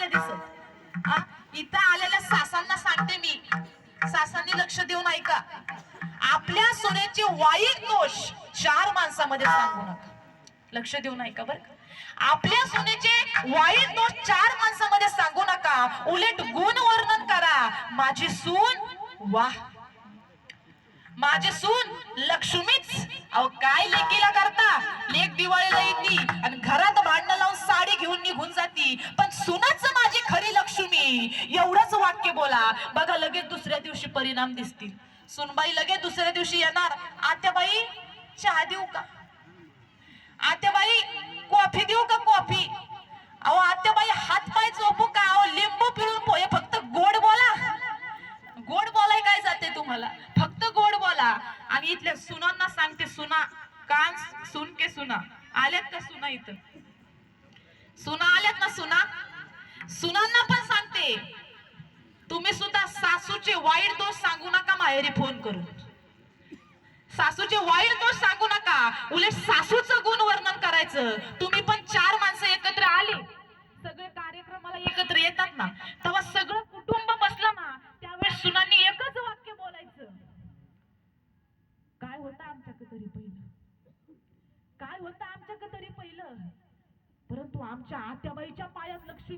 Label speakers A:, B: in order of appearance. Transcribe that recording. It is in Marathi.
A: नाही दिसत. इथं आलेल्या सासांना सांगते मी, सासांनी लक्ष देऊन ऐका. आपल्या सुनेचे वाईट दोष 4 माणसामध्ये सांगू नका. लक्ष देऊन ऐका बरं का. आपल्या सुनेचे वाईट दोष 4 माणसामध्ये सांगू नका, उलट गुण वर्णन करा. माझी सून वाह, माझी सून लक्ष्मीच. अहो काय लेकीला करता, लेक दिवाळीला येती आणि घरात भांडण लावून साडी घेऊन निघून जाती, पण सुनच माझी खरी लक्ष्मी. एवढंच वाक्य बोला बघा, लगेच दुसऱ्या दिवशी परिणाम दिसतील. सुनबाई लगेच दुसऱ्या दिवशी येणार, आत्याबाई चहा देऊ का, आत्याबाई कॉफी देऊ का कॉफी. अहो आत्याबाई हात पाय चोपू का, अहो लिंबू पिळून पोहे. फक्त गोड बोला, गोड बोलाय काय जाते तुम्हाला, फक्त गोड बोला. आणि इथल्या सुनांना सांगते, सुना कान सुन के सुना. आल्यात का सुना इथं, सुना आल्यात ना सुना. सुनांना पण सांगते, तुम्ही सुद्धा सासूचे वाईट दोष सांगू नका माहेरी फोन करून. सासूचे वाईट दोष सांगू नका, उलट सासूचं गुण वर्णन करायचं. तुम्ही पण 4 माणसं एकत्र आले, सगळे कार्यक्रमाला एकत्र येतात ना, तेव्हा सगळं कुटुंब बसलं ना, त्यावेळेस सुनांनी एकच वाक्य बोलायचं, काय होतं आमच्याकडे तरी पहिलं, काय होतं आमच्याकडे तरी पहिलं, परंतु आमच्या आत्याबाईच्या पायात लक्ष्मी